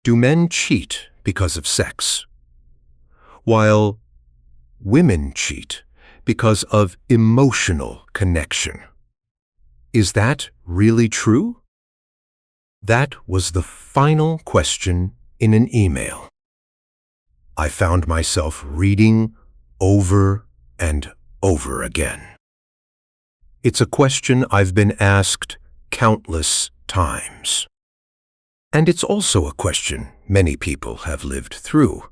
Do men cheat because of sex, while women cheat because of emotional connection? Is that really true? That was the final question in an email. I found myself reading over and over again. It's a question I've been asked countless times. And it's also a question many people have lived through,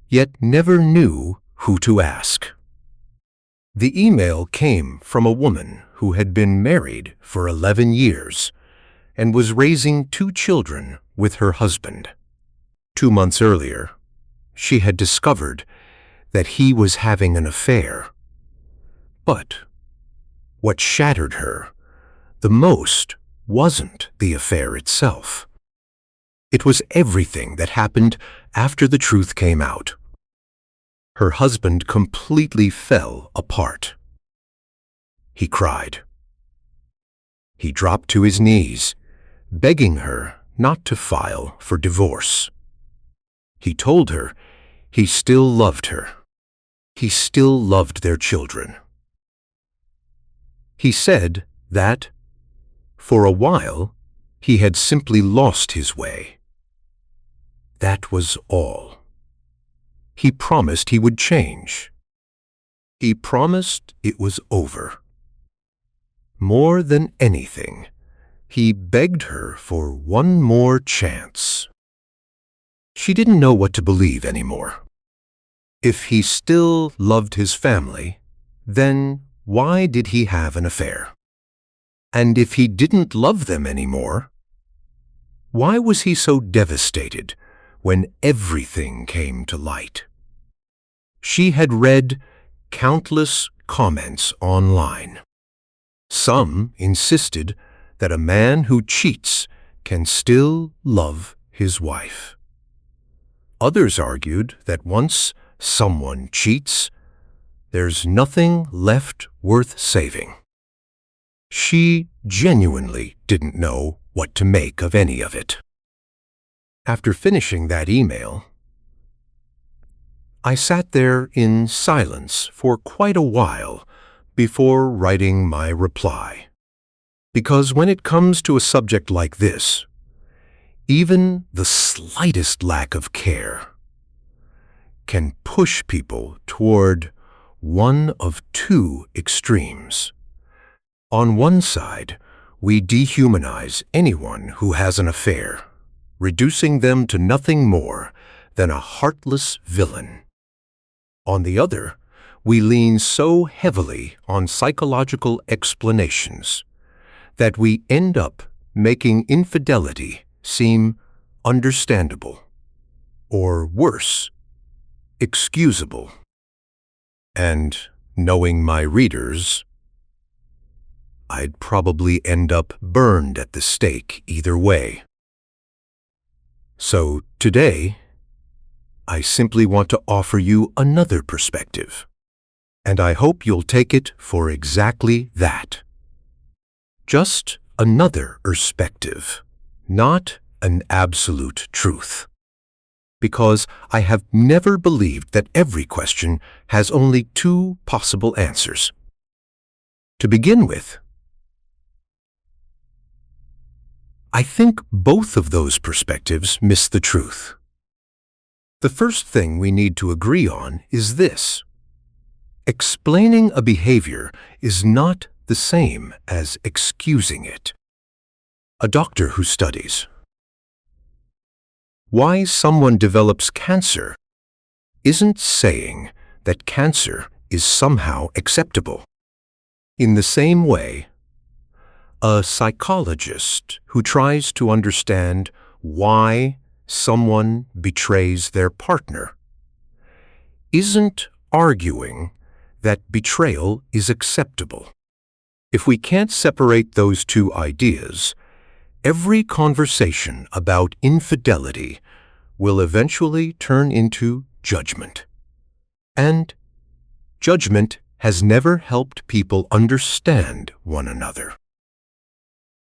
yet never knew who to ask. The email came from a woman who had been married for 11 years and was raising 2 children with her husband. 2 months earlier, she had discovered that he was having an affair. But what shattered her the most wasn't the affair itself. It was everything that happened after the truth came out. Her husband completely fell apart. He cried. He dropped to his knees, begging her not to file for divorce. He told her he still loved her. He still loved their children. He said that, for a while, he had simply lost his way. That was all. He promised he would change. He promised it was over. More than anything, he begged her for one more chance. She didn't know what to believe anymore. If he still loved his family, then why did he have an affair? And if he didn't love them anymore, why was he so devastated when everything came to light? She had read countless comments online. Some insisted that a man who cheats can still love his wife. Others argued that once someone cheats, there's nothing left worth saving. She genuinely didn't know what to make of any of it. After finishing that email, I sat there in silence for quite a while before writing my reply. Because when it comes to a subject like this, even the slightest lack of care can push people toward one of 2 extremes. On one side, we dehumanize anyone who has an affair, reducing them to nothing more than a heartless villain. On the other, we lean so heavily on psychological explanations that we end up making infidelity seem understandable, or worse, excusable. And knowing my readers, I'd probably end up burned at the stake either way. So today, I simply want to offer you another perspective, and I hope you'll take it for exactly that. Just another perspective, not an absolute truth. Because I have never believed that every question has only 2 possible answers. To begin with, I think both of those perspectives miss the truth. The first thing we need to agree on is this: explaining a behavior is not the same as excusing it. A doctor who studies why someone develops cancer isn't saying that cancer is somehow acceptable. In the same way, a psychologist who tries to understand why someone betrays their partner isn't arguing that betrayal is acceptable. If we can't separate those 2 ideas, every conversation about infidelity will eventually turn into judgment. And judgment has never helped people understand one another.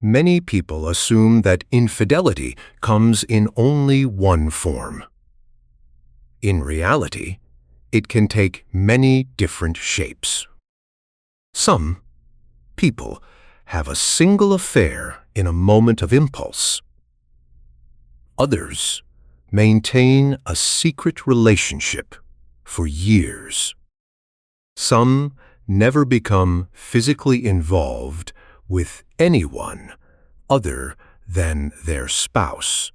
Many people assume that infidelity comes in only one form. In reality, it can take many different shapes. Some people have a single affair in a moment of impulse. Others maintain a secret relationship for years. Some never become physically involved with anyone other than their spouse,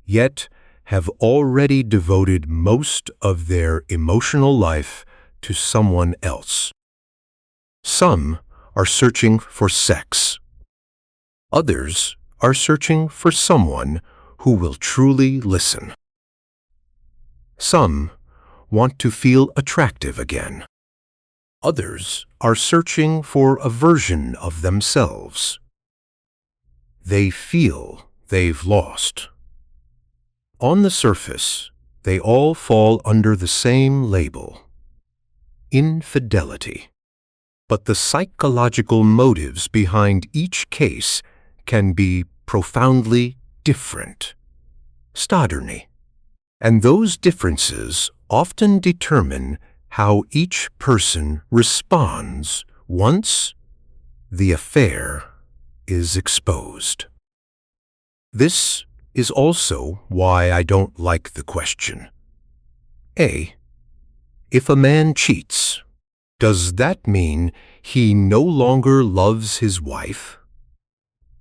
yet have already devoted most of their emotional life to someone else. Some are searching for sex. Others are searching for someone who will truly listen. Some want to feel attractive again. Others are searching for a version of themselves they feel they've lost. On the surface, they all fall under the same label: infidelity. But the psychological motives behind each case can be profoundly different. Stodderny. And those differences often determine how each person responds once the affair is exposed. This is also why I don't like the question. A. If a man cheats, does that mean he no longer loves his wife?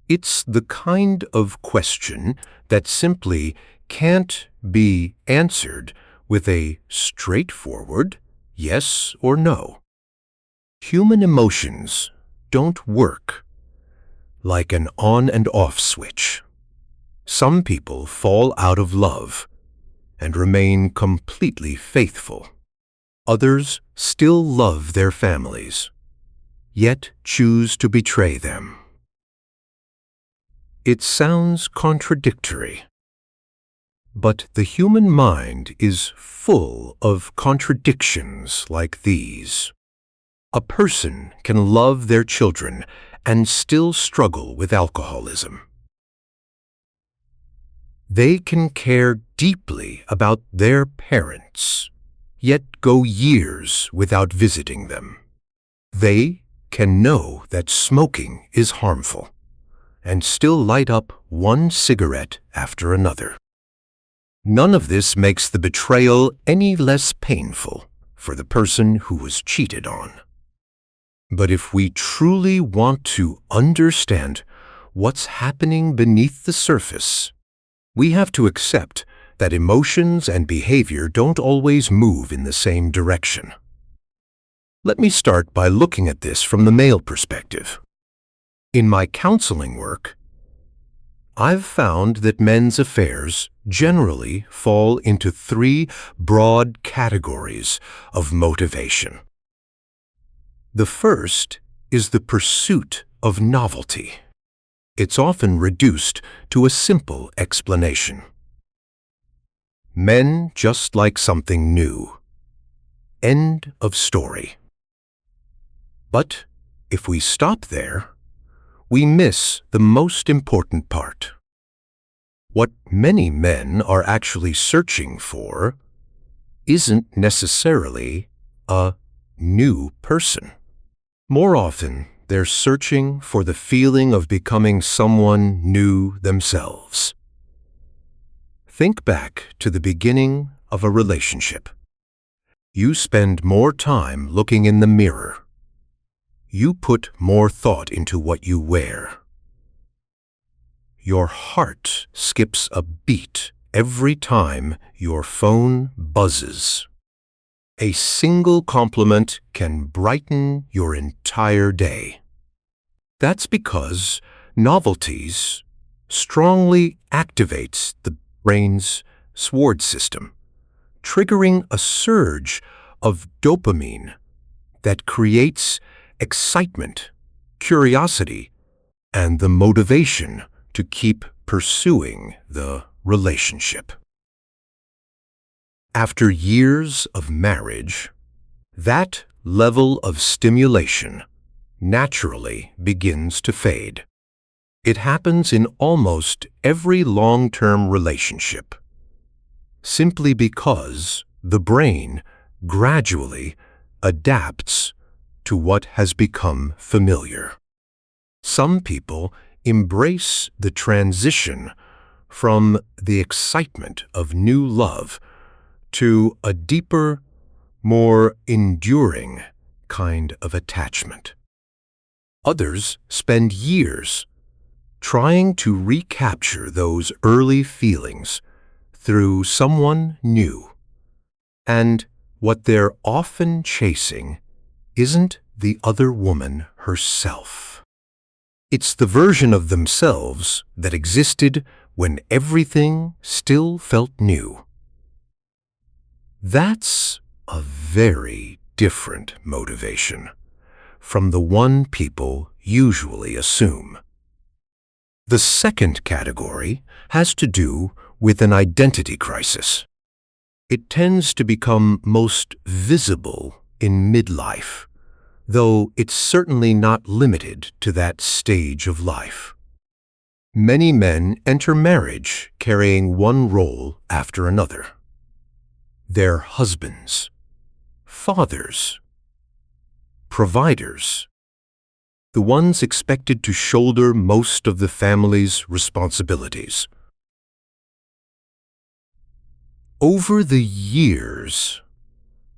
It's the kind of question that simply can't be answered with a straightforward yes or no. Human emotions don't work like an on and off switch. Some people fall out of love and remain completely faithful. Others still love their families, yet choose to betray them. It sounds contradictory, but the human mind is full of contradictions like these. A person can love their children and still struggle with alcoholism. They can care deeply about their parents, yet go years without visiting them. They can know that smoking is harmful and still light up one cigarette after another. None of this makes the betrayal any less painful for the person who was cheated on. But if we truly want to understand what's happening beneath the surface, we have to accept that emotions and behavior don't always move in the same direction. Let me start by looking at this from the male perspective. In my counseling work, I've found that men's affairs generally fall into three broad categories of motivation. The first is the pursuit of novelty. It's often reduced to a simple explanation. Men just like something new. End of story. But if we stop there, we miss the most important part. What many men are actually searching for isn't necessarily a new person. More often, they're searching for the feeling of becoming someone new themselves. Think back to the beginning of a relationship. You spend more time looking in the mirror. You put more thought into what you wear. Your heart skips a beat every time your phone buzzes. A single compliment can brighten your entire day. That's because novelties strongly activates the brain's reward system, triggering a surge of dopamine that creates excitement, curiosity, and the motivation to keep pursuing the relationship. After years of marriage, that level of stimulation naturally begins to fade. It happens in almost every long-term relationship, simply because the brain gradually adapts to what has become familiar. Some people embrace the transition from the excitement of new love to a deeper, more enduring kind of attachment. Others spend years trying to recapture those early feelings through someone new, and what they're often chasing isn't the other woman herself. It's the version of themselves that existed when everything still felt new. That's a very different motivation from the one people usually assume. The second category has to do with an identity crisis. It tends to become most visible in midlife, though it's certainly not limited to that stage of life. Many men enter marriage carrying one role after another. They're husbands, fathers, providers, the ones expected to shoulder most of the family's responsibilities. Over the years,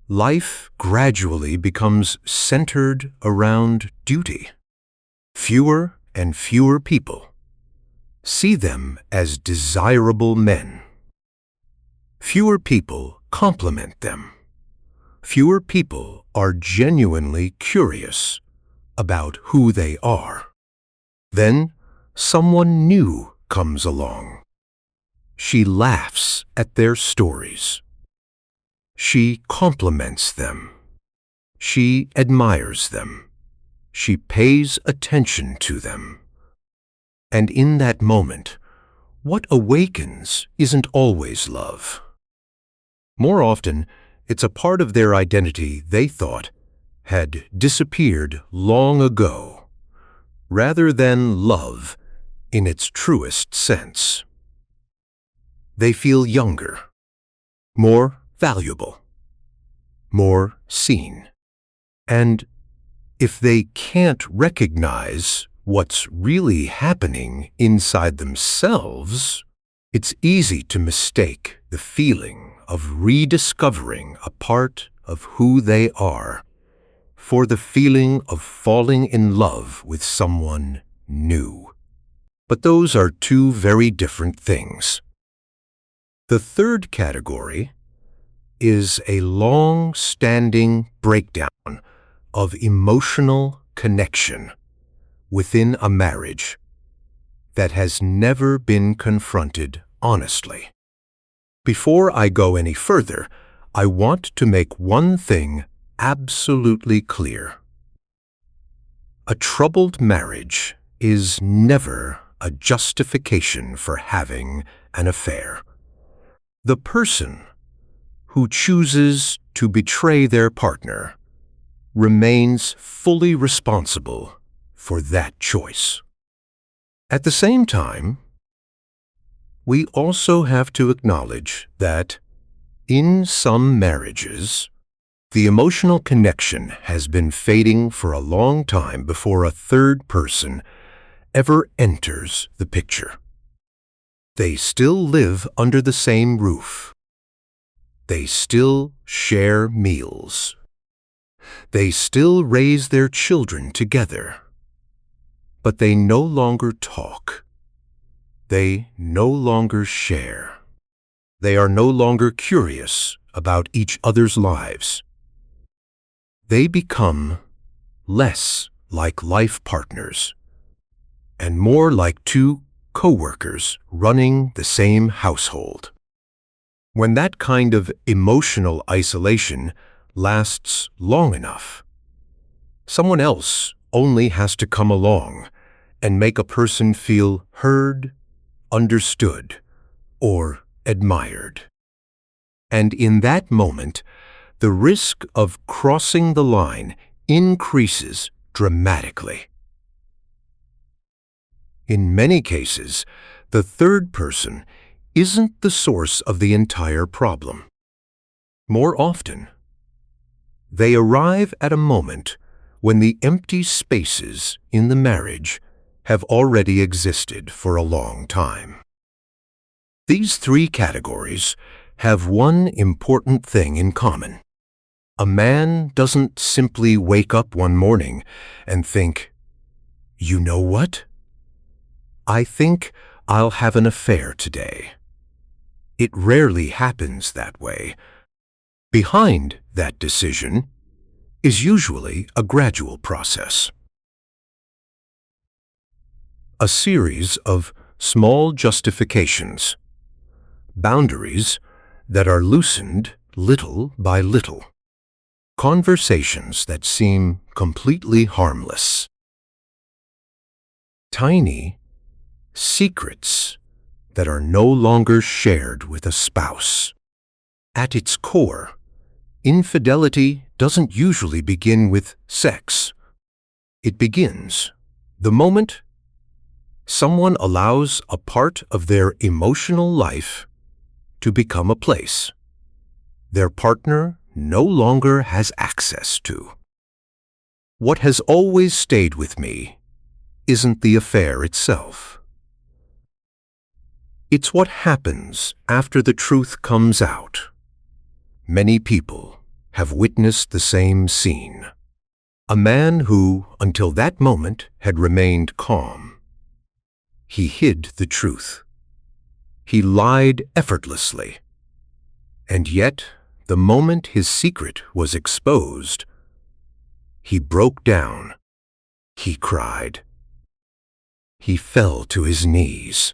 life gradually becomes centered around duty. Fewer and fewer people see them as desirable men. Fewer people compliment them. Fewer people are genuinely curious about who they are. Then someone new comes along. She laughs at their stories. She compliments them. She admires them. She pays attention to them. And in that moment, what awakens isn't always love. More often, it's a part of their identity they thought had disappeared long ago, rather than love in its truest sense. They feel younger, more valuable, more seen. And if they can't recognize what's really happening inside themselves, it's easy to mistake the feeling of rediscovering a part of who they are for the feeling of falling in love with someone new. But those are two very different things. The third category is a long-standing breakdown of emotional connection within a marriage that has never been confronted honestly. Before I go any further, I want to make one thing absolutely clear. A troubled marriage is never a justification for having an affair. The person who chooses to betray their partner remains fully responsible for that choice. At the same time, we also have to acknowledge that in some marriages, the emotional connection has been fading for a long time before a third person ever enters the picture. They still live under the same roof. They still share meals. They still raise their children together. But they no longer talk. They no longer share. They are no longer curious about each other's lives. They become less like life partners and more like two co-workers running the same household. When that kind of emotional isolation lasts long enough, someone else only has to come along and make a person feel heard, understood, or admired. And in that moment, the risk of crossing the line increases dramatically. In many cases, the third person isn't the source of the entire problem. More often, they arrive at a moment when the empty spaces in the marriage have already existed for a long time. These three categories have one important thing in common. A man doesn't simply wake up one morning and think, "You know what? I think I'll have an affair today." It rarely happens that way. Behind that decision is usually a gradual process. A series of small justifications, boundaries that are loosened little by little, conversations that seem completely harmless, tiny secrets that are no longer shared with a spouse. At its core, infidelity doesn't usually begin with sex. It begins the moment someone allows a part of their emotional life to become a place their partner no longer has access to. What has always stayed with me isn't the affair itself. It's what happens after the truth comes out. Many people have witnessed the same scene. A man who, until that moment, had remained calm. He hid the truth. He lied effortlessly. And yet, the moment his secret was exposed, he broke down. He cried. He fell to his knees.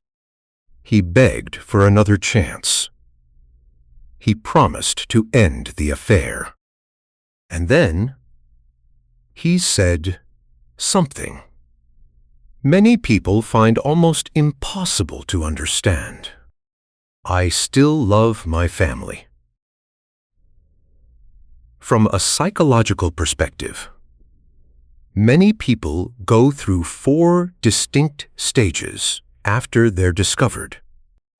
He begged for another chance. He promised to end the affair. And then, he said something many people find almost impossible to understand. "I still love my family." From a psychological perspective, many people go through 4 distinct stages after they're discovered,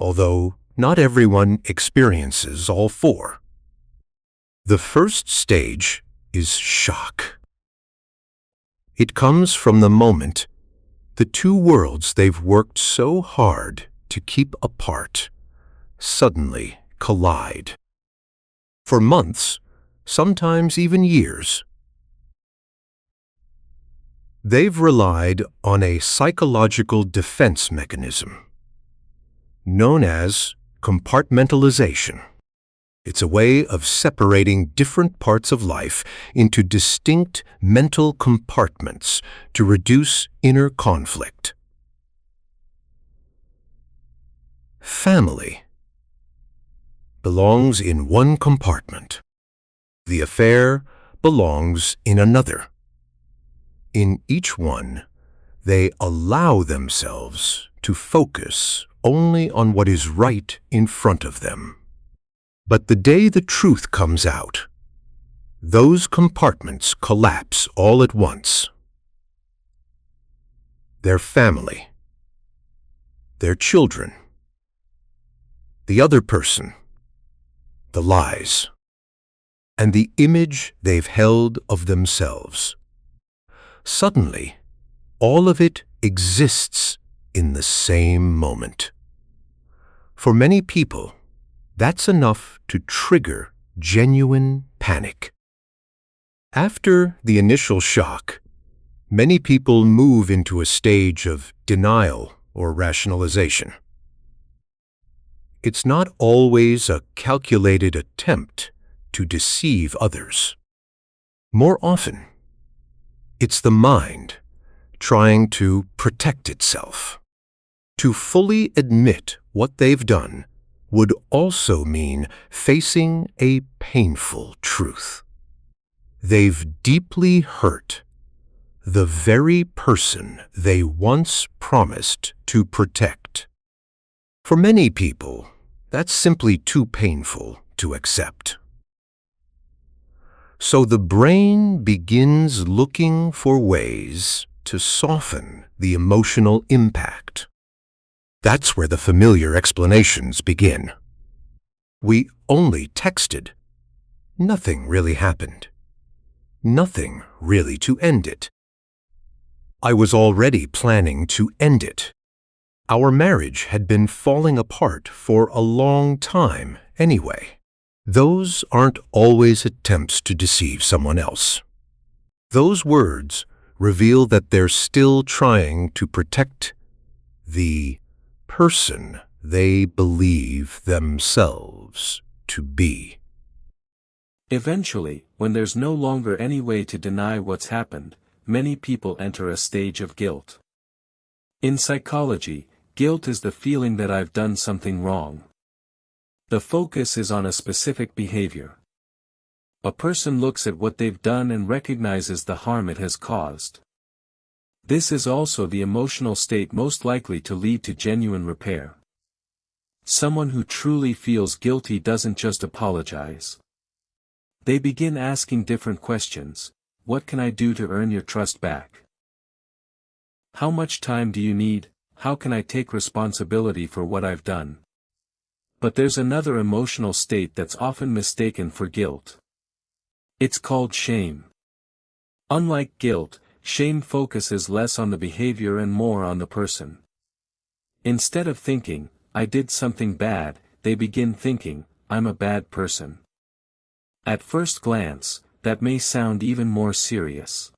although not everyone experiences all 4. The first stage is shock. It comes from the moment the two worlds they've worked so hard to keep apart suddenly collide. For months, sometimes even years, they've relied on a psychological defense mechanism known as compartmentalization. It's a way of separating different parts of life into distinct mental compartments to reduce inner conflict. Family belongs in one compartment. The affair belongs in another. In each one, they allow themselves to focus only on what is right in front of them. But the day the truth comes out, those compartments collapse all at once. Their family, their children, the other person, the lies, and the image they've held of themselves. Suddenly, all of it exists in the same moment. For many people, that's enough to trigger genuine panic. After the initial shock, many people move into a stage of denial or rationalization. It's not always a calculated attempt to deceive others. More often, it's the mind trying to protect itself. To fully admit what they've done would also mean facing a painful truth. They've deeply hurt the very person they once promised to protect. For many people, that's simply too painful to accept. So the brain begins looking for ways to soften the emotional impact. That's where the familiar explanations begin. We only texted. Nothing really happened. Nothing really to end it. I was already planning to end it. Our marriage had been falling apart for a long time anyway. Those aren't always attempts to deceive someone else. Those words reveal that they're still trying to protect the person they believe themselves to be. Eventually, when there's no longer any way to deny what's happened, many people enter a stage of guilt. In psychology, guilt is the feeling that I've done something wrong. The focus is on a specific behavior. A person looks at what they've done and recognizes the harm it has caused. This is also the emotional state most likely to lead to genuine repair. Someone who truly feels guilty doesn't just apologize. They begin asking different questions. What can I do to earn your trust back? How much time do you need? How can I take responsibility for what I've done? But there's another emotional state that's often mistaken for guilt. It's called shame. Unlike guilt, shame focuses less on the behavior and more on the person. Instead of thinking, I did something bad, they begin thinking, I'm a bad person. At first glance, that may sound even more serious.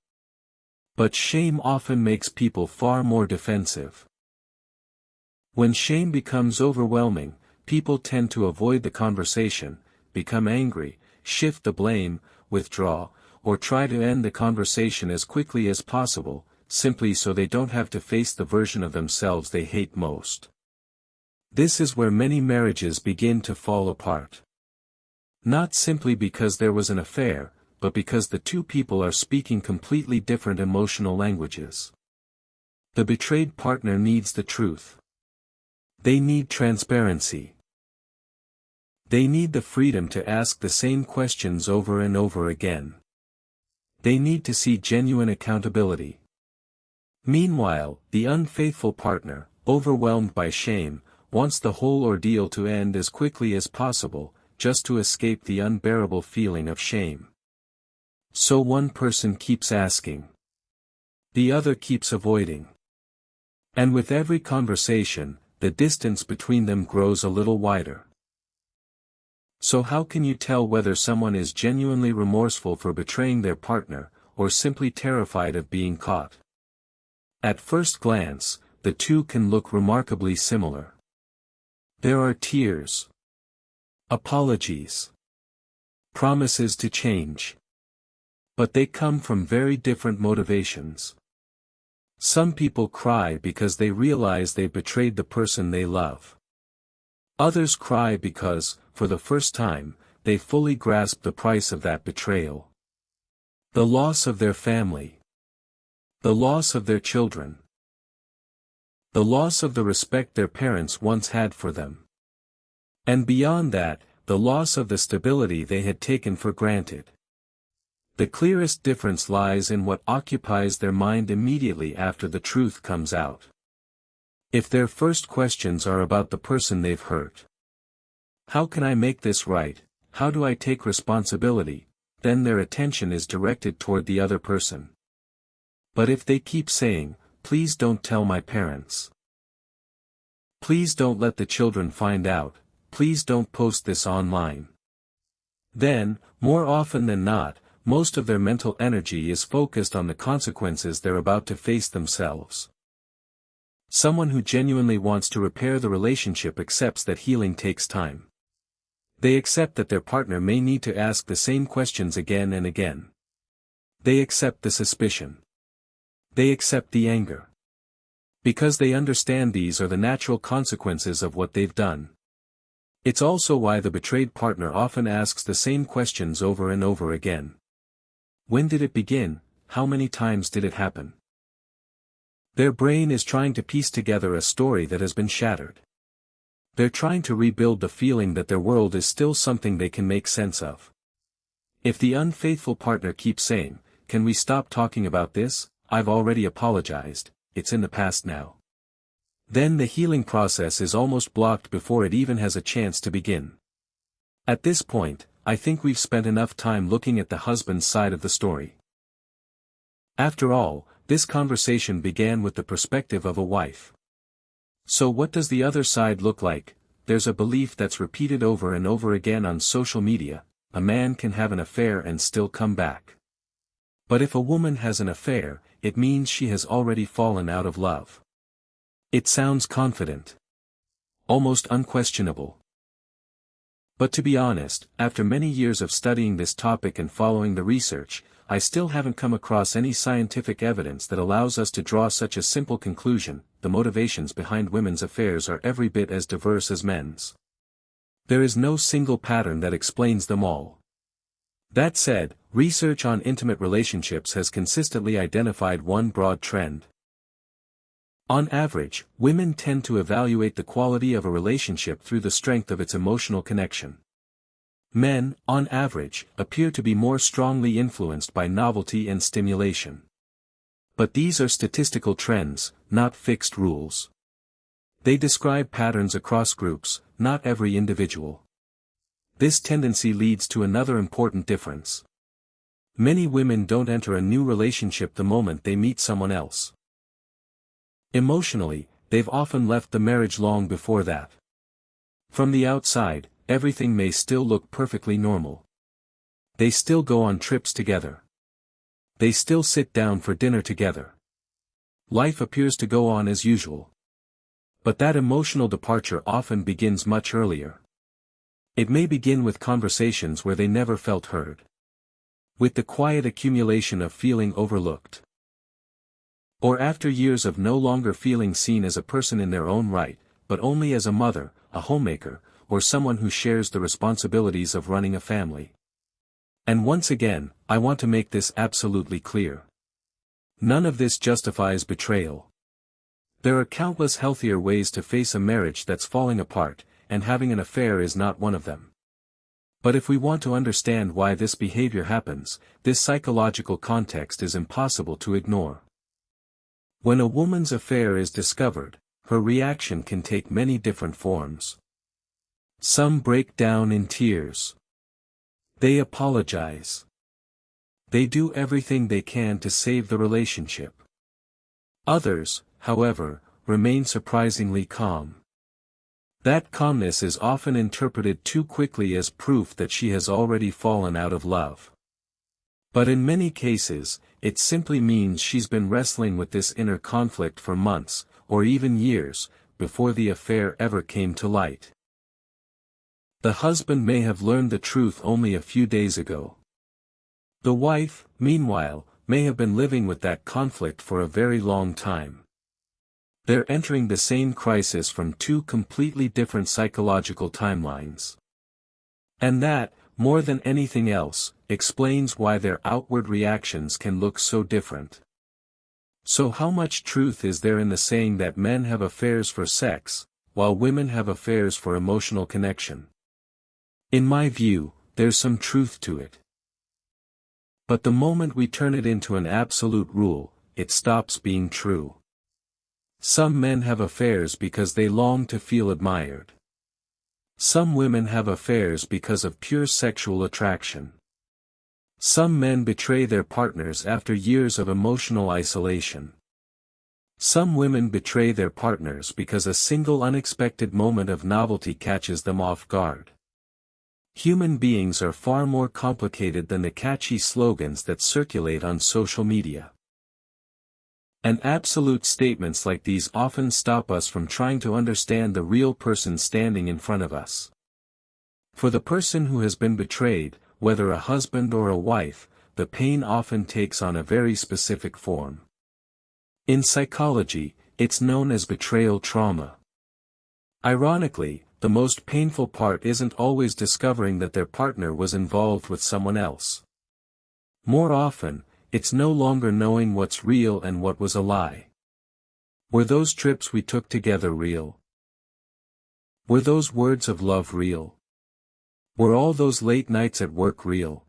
But shame often makes people far more defensive. When shame becomes overwhelming, people tend to avoid the conversation, become angry, shift the blame, withdraw, or try to end the conversation as quickly as possible, simply so they don't have to face the version of themselves they hate most. This is where many marriages begin to fall apart. Not simply because there was an affair, but because the two people are speaking completely different emotional languages. The betrayed partner needs the truth. They need transparency. They need the freedom to ask the same questions over and over again. They need to see genuine accountability. Meanwhile, the unfaithful partner, overwhelmed by shame, wants the whole ordeal to end as quickly as possible, just to escape the unbearable feeling of shame. So one person keeps asking. The other keeps avoiding. And with every conversation, the distance between them grows a little wider. So how can you tell whether someone is genuinely remorseful for betraying their partner, or simply terrified of being caught? At first glance, the two can look remarkably similar. There are tears, apologies, promises to change. But they come from very different motivations. Some people cry because they realize they betrayed the person they love. Others cry because, for the first time, they fully grasp the price of that betrayal. The loss of their family. The loss of their children. The loss of the respect their parents once had for them. And beyond that, the loss of the stability they had taken for granted. The clearest difference lies in what occupies their mind immediately after the truth comes out. If their first questions are about the person they've hurt. How can I make this right? How do I take responsibility? Then their attention is directed toward the other person. But if they keep saying, please don't tell my parents. Please don't let the children find out. Please don't post this online. Then, more often than not, most of their mental energy is focused on the consequences they're about to face themselves. Someone who genuinely wants to repair the relationship accepts that healing takes time. They accept that their partner may need to ask the same questions again and again. They accept the suspicion. They accept the anger. Because they understand these are the natural consequences of what they've done. It's also why the betrayed partner often asks the same questions over and over again. When did it begin? How many times did it happen? Their brain is trying to piece together a story that has been shattered. They're trying to rebuild the feeling that their world is still something they can make sense of. If the unfaithful partner keeps saying, "Can we stop talking about this? I've already apologized, it's in the past now. Then the healing process is almost blocked before it even has a chance to begin. At this point, I think we've spent enough time looking at the husband's side of the story. After all, this conversation began with the perspective of a wife. So what does the other side look like? There's a belief that's repeated over and over again on social media: a man can have an affair and still come back. But if a woman has an affair, it means she has already fallen out of love. It sounds confident. Almost unquestionable. But to be honest, after many years of studying this topic and following the research, I still haven't come across any scientific evidence that allows us to draw such a simple conclusion: the motivations behind women's affairs are every bit as diverse as men's. There is no single pattern that explains them all. That said, research on intimate relationships has consistently identified one broad trend. On average, women tend to evaluate the quality of a relationship through the strength of its emotional connection. Men, on average, appear to be more strongly influenced by novelty and stimulation. But these are statistical trends, not fixed rules. They describe patterns across groups, not every individual. This tendency leads to another important difference. Many women don't enter a new relationship the moment they meet someone else. Emotionally, they've often left the marriage long before that. From the outside, everything may still look perfectly normal. They still go on trips together. They still sit down for dinner together. Life appears to go on as usual. But that emotional departure often begins much earlier. It may begin with conversations where they never felt heard. With the quiet accumulation of feeling overlooked. Or after years of no longer feeling seen as a person in their own right, but only as a mother, a homemaker, or someone who shares the responsibilities of running a family. And once again, I want to make this absolutely clear. None of this justifies betrayal. There are countless healthier ways to face a marriage that's falling apart, and having an affair is not one of them. But if we want to understand why this behavior happens, this psychological context is impossible to ignore. When a woman's affair is discovered, her reaction can take many different forms. Some break down in tears. They apologize. They do everything they can to save the relationship. Others, however, remain surprisingly calm. That calmness is often interpreted too quickly as proof that she has already fallen out of love. But in many cases, it simply means she's been wrestling with this inner conflict for months, or even years, before the affair ever came to light. The husband may have learned the truth only a few days ago. The wife, meanwhile, may have been living with that conflict for a very long time. They're entering the same crisis from two completely different psychological timelines. And that, more than anything else, explains why their outward reactions can look so different. So how much truth is there in the saying that men have affairs for sex, while women have affairs for emotional connection? In my view, there's some truth to it. But the moment we turn it into an absolute rule, it stops being true. Some men have affairs because they long to feel admired. Some women have affairs because of pure sexual attraction. Some men betray their partners after years of emotional isolation. Some women betray their partners because a single unexpected moment of novelty catches them off guard. Human beings are far more complicated than the catchy slogans that circulate on social media. And absolute statements like these often stop us from trying to understand the real person standing in front of us. For the person who has been betrayed, whether a husband or a wife, the pain often takes on a very specific form. In psychology, it's known as betrayal trauma. Ironically, the most painful part isn't always discovering that their partner was involved with someone else. More often, it's no longer knowing what's real and what was a lie. Were those trips we took together real? Were those words of love real? Were all those late nights at work real?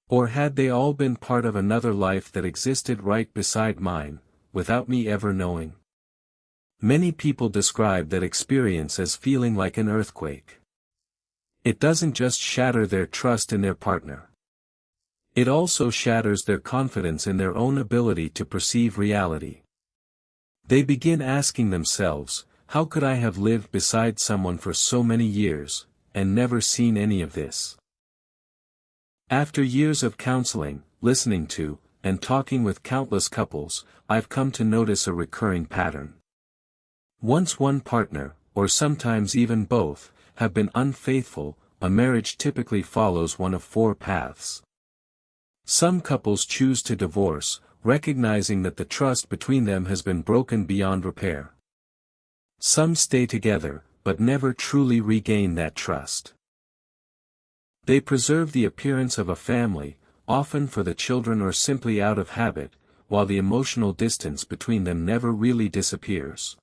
Or had they all been part of another life that existed right beside mine, without me ever knowing? Many people describe that experience as feeling like an earthquake. It doesn't just shatter their trust in their partner. It also shatters their confidence in their own ability to perceive reality. They begin asking themselves, how could I have lived beside someone for so many years, and never seen any of this? After years of counseling, listening to, and talking with countless couples, I've come to notice a recurring pattern. Once one partner, or sometimes even both, have been unfaithful, a marriage typically follows one of four paths. Some couples choose to divorce, recognizing that the trust between them has been broken beyond repair. Some stay together, but never truly regain that trust. They preserve the appearance of a family, often for the children or simply out of habit, while the emotional distance between them never really disappears.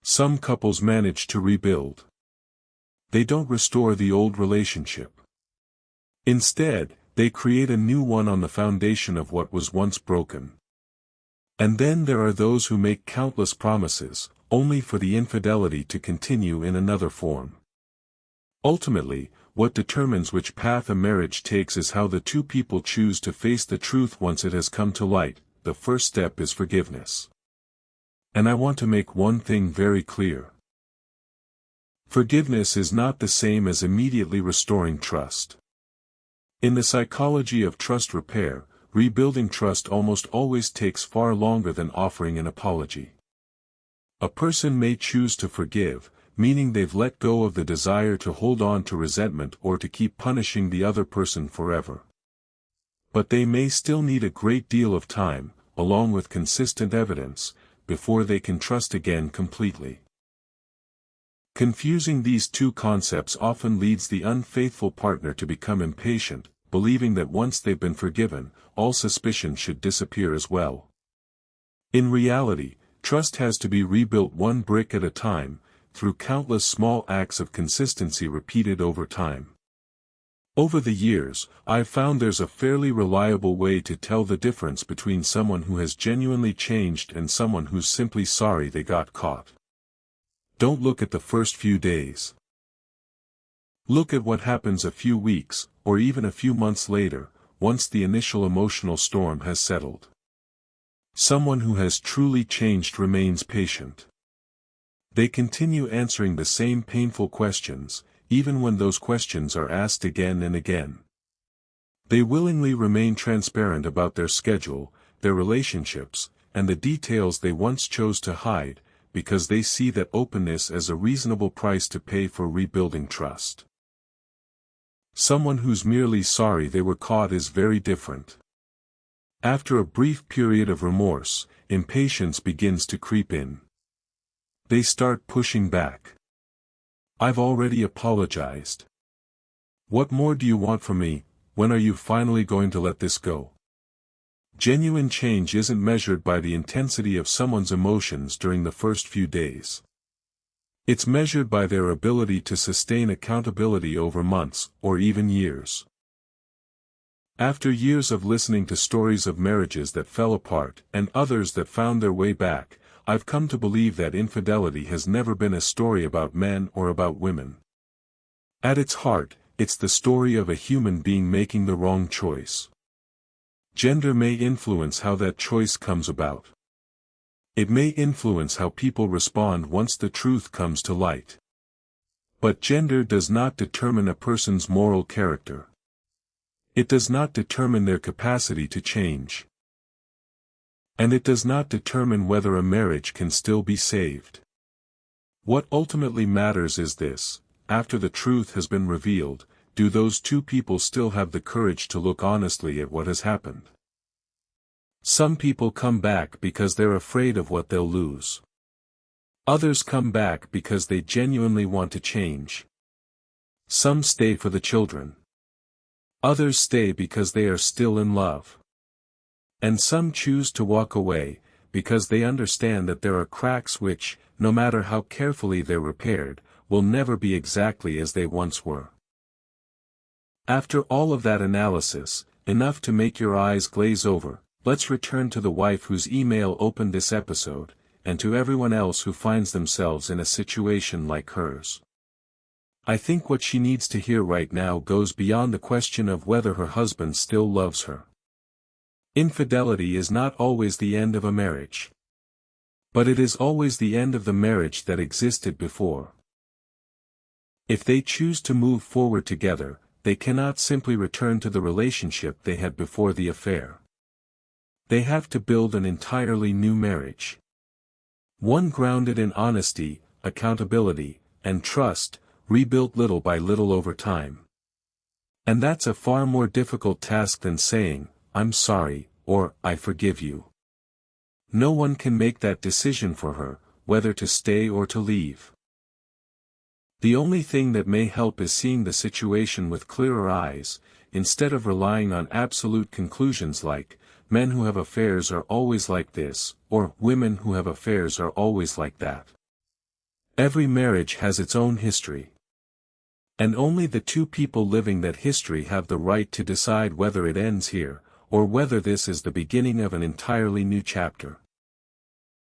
Some couples manage to rebuild. They don't restore the old relationship. Instead, they create a new one on the foundation of what was once broken. And then there are those who make countless promises, only for the infidelity to continue in another form. Ultimately, what determines which path a marriage takes is how the two people choose to face the truth once it has come to light. The first step is forgiveness. And I want to make one thing very clear. Forgiveness is not the same as immediately restoring trust. In the psychology of trust repair, rebuilding trust almost always takes far longer than offering an apology. A person may choose to forgive, meaning they've let go of the desire to hold on to resentment or to keep punishing the other person forever. But they may still need a great deal of time, along with consistent evidence, before they can trust again completely. Confusing these two concepts often leads the unfaithful partner to become impatient, believing that once they've been forgiven, all suspicion should disappear as well. In reality, trust has to be rebuilt one brick at a time, through countless small acts of consistency repeated over time. Over the years, I've found there's a fairly reliable way to tell the difference between someone who has genuinely changed and someone who's simply sorry they got caught. Don't look at the first few days. Look at what happens a few weeks, or even a few months later, once the initial emotional storm has settled. Someone who has truly changed remains patient. They continue answering the same painful questions, even when those questions are asked again and again. They willingly remain transparent about their schedule, their relationships, and the details they once chose to hide, because they see that openness as a reasonable price to pay for rebuilding trust. Someone who's merely sorry they were caught is very different. After a brief period of remorse, impatience begins to creep in. They start pushing back. I've already apologized. What more do you want from me? When are you finally going to let this go? Genuine change isn't measured by the intensity of someone's emotions during the first few days. It's measured by their ability to sustain accountability over months, or even years. After years of listening to stories of marriages that fell apart, and others that found their way back, I've come to believe that infidelity has never been a story about men or about women. At its heart, it's the story of a human being making the wrong choice. Gender may influence how that choice comes about. It may influence how people respond once the truth comes to light. But gender does not determine a person's moral character. It does not determine their capacity to change. And it does not determine whether a marriage can still be saved. What ultimately matters is this: after the truth has been revealed, do those two people still have the courage to look honestly at what has happened? Some people come back because they're afraid of what they'll lose. Others come back because they genuinely want to change. Some stay for the children. Others stay because they are still in love. And some choose to walk away, because they understand that there are cracks which, no matter how carefully they're repaired, will never be exactly as they once were. After all of that analysis, enough to make your eyes glaze over, let's return to the wife whose email opened this episode, and to everyone else who finds themselves in a situation like hers. I think what she needs to hear right now goes beyond the question of whether her husband still loves her. Infidelity is not always the end of a marriage. But it is always the end of the marriage that existed before. If they choose to move forward together, they cannot simply return to the relationship they had before the affair. They have to build an entirely new marriage. One grounded in honesty, accountability, and trust, rebuilt little by little over time. And that's a far more difficult task than saying, "I'm sorry," or "I forgive you." No one can make that decision for her, whether to stay or to leave. The only thing that may help is seeing the situation with clearer eyes, instead of relying on absolute conclusions like, "Men who have affairs are always like this," or "Women who have affairs are always like that." Every marriage has its own history. And only the two people living that history have the right to decide whether it ends here, or whether this is the beginning of an entirely new chapter.